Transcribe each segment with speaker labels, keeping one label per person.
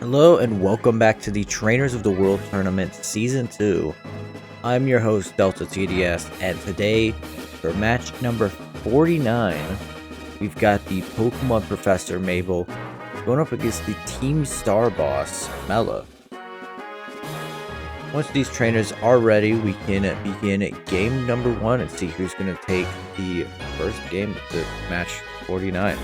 Speaker 1: Hello and welcome back to the Trainers of the World Tournament Season 2. I'm your host DeltaTDS, and today for match number 49, we've got the Pokemon Professor Mable going up against the Team Star Boss Mela. Once these trainers are ready, we can begin game number 1 and see who's going to take the first game of the match 49.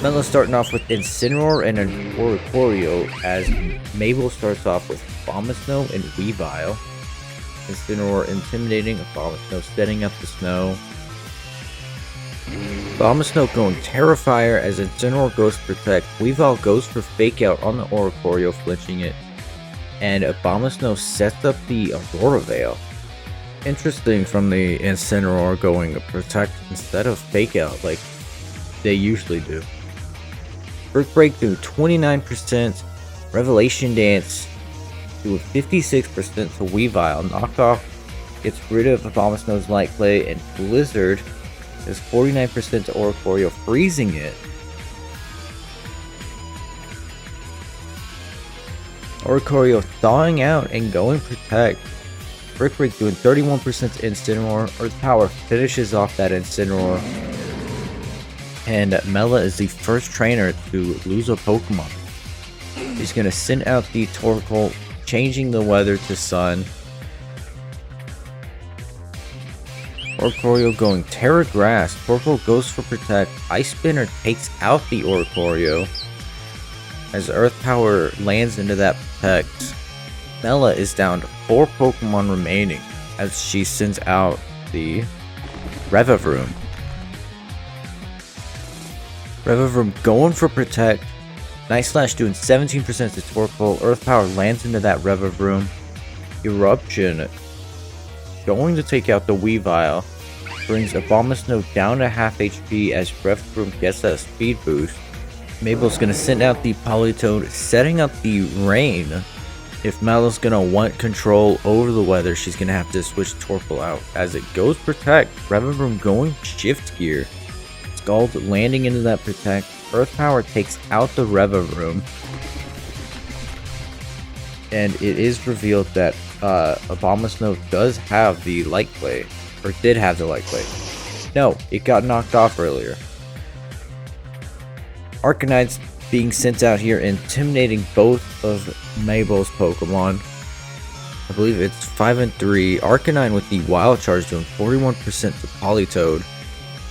Speaker 1: Mela starting off with Incineroar and an Oricorio, as Mable starts off with Abomasnow and Weavile. Incineroar intimidating, Abomasnow setting up the snow. Abomasnow going Terrifier as Incineroar goes for Protect. Weavile goes for Fake Out on the Oricorio, flinching it. And Abomasnow sets up the Aurora Veil. Interesting from the Incineroar going Protect instead of Fake Out like they usually do. Brick Breakthrough 29%, Revelation Dance to 56% to Weavile. Knockoff gets rid of Abomasnow's Light Clay, and Blizzard is 49% to Oricorio, freezing it. Oricorio thawing out and going Protect. Brick Break doing 31% to Incineroar. Earth Power finishes off that Incineroar. And Mela is the first trainer to lose a Pokemon. He's going to send out the Torkoal, changing the weather to sun. Oricorio going Terra Grass. Torkoal goes for Protect. Ice Spinner takes out the Oricorio as Earth Power lands into that Protect. Mela is down to 4 Pokemon remaining as she sends out the Revavroom. Revavroom going for Protect. Night Slash doing 17% to Torkoal. Earth Power lands into that Revavroom. Eruption going to take out the Weavile. Brings Abomasnow down to half HP as Revavroom gets that speed boost. Mabel's going to send out the Politoed, setting up the Rain. If Mela's going to want control over the weather, she's going to have to switch Torkoal out. As it goes Protect, Revavroom going Shift Gear. Scald landing into that Protect. Earth Power takes out the Revavroom. And it is revealed that Abomasnow does have the Light Clay. Or did have the Light Clay. No, it got knocked off earlier. Arcanites being sent out here, intimidating both of Mabel's Pokemon. I believe it's 5 and 3. Arcanine with the Wild Charge doing 41% to Politoed.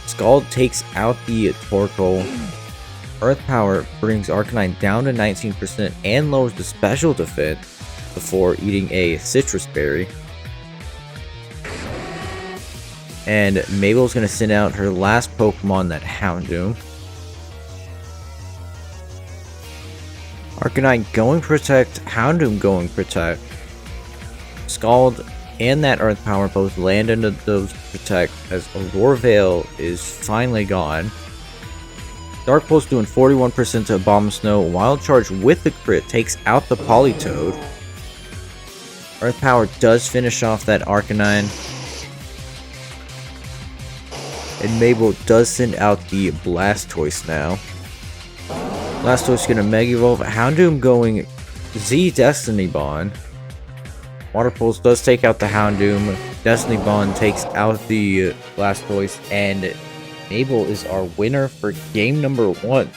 Speaker 1: Scald takes out the Torkoal. Earth Power brings Arcanine down to 19% and lowers the special defense before eating a Citrus Berry. And Mabel's going to send out her last Pokemon, that Houndoom. Arcanine going Protect, Houndoom going Protect. Scald and that Earth Power both land into those Protect as Aurora Veil is finally gone. Dark Pulse doing 41% to Abomasnow. Wild Charge with the crit takes out the Politoed. Earth Power does finish off that Arcanine. And Mabel does send out the Blastoise now. Blastoise gonna Mega Evolve. Houndoom going Z Destiny Bond. Water Pulse does take out the Houndoom. Destiny Bond takes out the Blastoise, and Mabel is our winner for game number 1.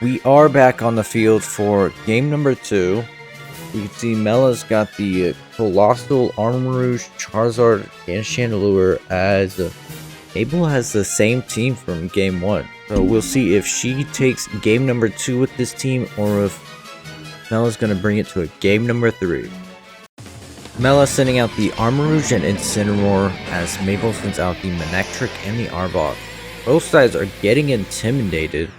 Speaker 1: We are back on the field for game number 2. We can see Mela's got the Colossal, Armarouge, Charizard, and Chandelure, as Mabel has the same team from game 1. So we'll see if she takes game number 2 with this team, or if Mela's going to bring it to a game number 3. Mela sending out the Armarouge and Incineroar, as Mabel sends out the Manectric and the Arbok. Both sides are getting intimidated.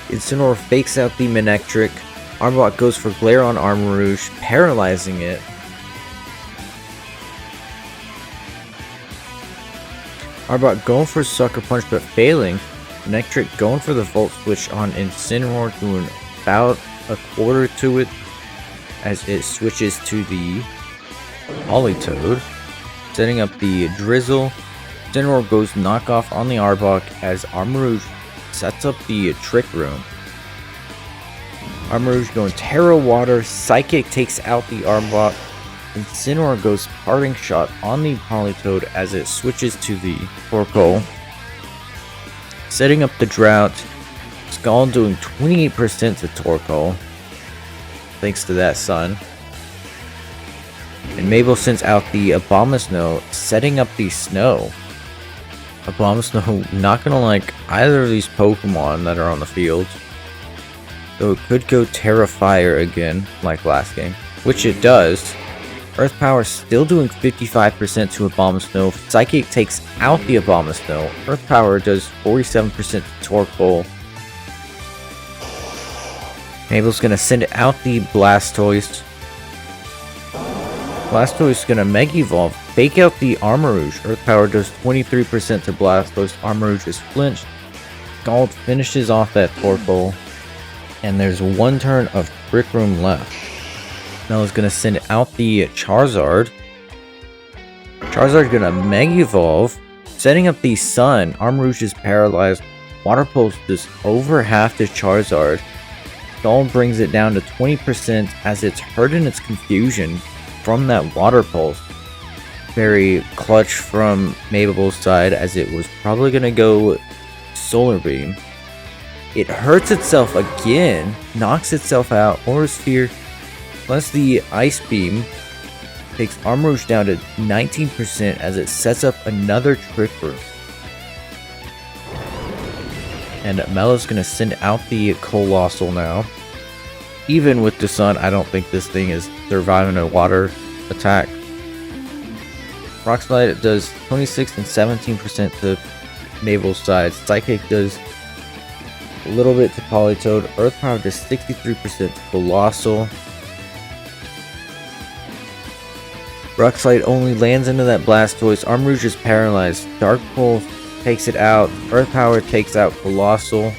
Speaker 1: Incineroar fakes out the Manectric. Arbok goes for Glare on Armarouge, paralyzing it. Arbok going for Sucker Punch but failing. Electric going for the Volt Switch on Incineroar, doing about a quarter to it as it switches to the Politoed. Setting up the Drizzle. Incineroar goes knockoff on the Arbok as Armarouge sets up the Trick Room. Armarouge going Terra Water. Psychic takes out the Arbok. Incineroar goes Parting Shot on the Politoed as it switches to the Torkoal. Setting up the Drought. Skull doing 28% to Torkoal, thanks to that Sun. And Mable sends out the Abomasnow, setting up the Snow. Abomasnow not gonna like either of these Pokemon that are on the field. So it could go Terra Fire again, like last game, which it does. Earth Power still doing 55% to Abomasnow. Psychic takes out the Abomasnow. Earth Power does 47% to Torkoal. Mable's gonna send out the Blastoise. Blastoise is gonna Mega Evolve, fake out the Armarouge. Earth Power does 23% to Blastoise. Armarouge is flinched. Scald finishes off that Torkoal. And there's one turn of Trick Room left. Mela's gonna send out the Charizard. Charizard's gonna Mega Evolve, setting up the Sun. Armarouge is paralyzed. Water Pulse does over half to Charizard. Skull brings it down to 20% as it's hurt in its confusion from that Water Pulse. Very clutch from Mable's side as it was probably gonna go Solar Beam. It hurts itself again, knocks itself out. Aura Sphere plus the Ice Beam takes Armarouge down to 19% as it sets up another Trick Room. And Mela's gonna send out the Colossal now. Even with the Sun, I don't think this thing is surviving a water attack. Rock Slide does 26 and 17% to Mable's side. Psychic does a little bit to Politoed. Earth Power does 63% to Colossal. Rock Slide only lands into that Blastoise. Armarouge is paralyzed. Dark Pulse takes it out. Earth Power takes out Colossal.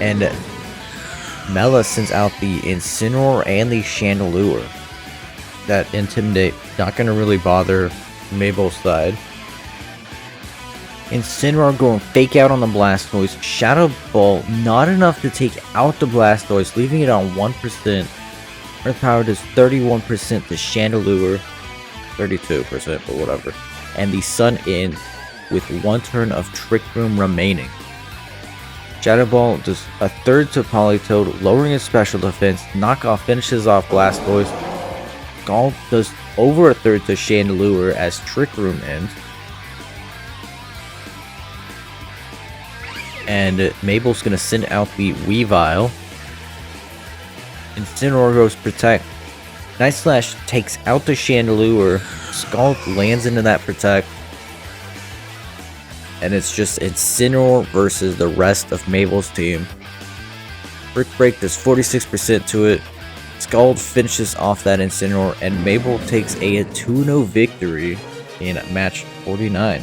Speaker 1: And Mela sends out the Incineroar and the Chandelure. That Intimidate, not going to really bother Mable's side. Incineroar going fake out on the Blastoise. Shadow Ball, not enough to take out the Blastoise, leaving it on 1%. Earth Power does 31% to Chandelure. 32%, but whatever. And the Sun ends with one turn of Trick Room remaining. Shadow Ball does a third to Politoed, lowering his special defense. Knockoff finishes off Blastoise. Scald does over a third to Chandelure as Trick Room ends. And Mable's gonna send out the Weavile. Incineroar goes Protect. Night Slash takes out the Chandelure. Scald lands into that Protect. And it's just Incineroar versus the rest of Mable's team. Brick Break does 46% to it. Scald finishes off that Incineroar, and Mable takes a 2-0 victory in match 49.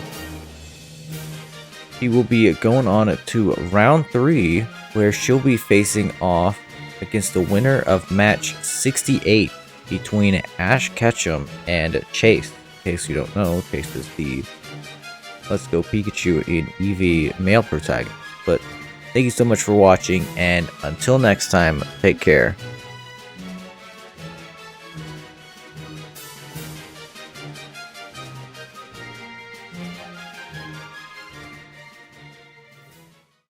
Speaker 1: She will be going on to round 3, where she'll be facing off against the winner of match 68 between Ash Ketchum and Chase. In case you don't know, Chase is the Let's Go Pikachu in EV male protagonist. But thank you so much for watching, and until next time, take care.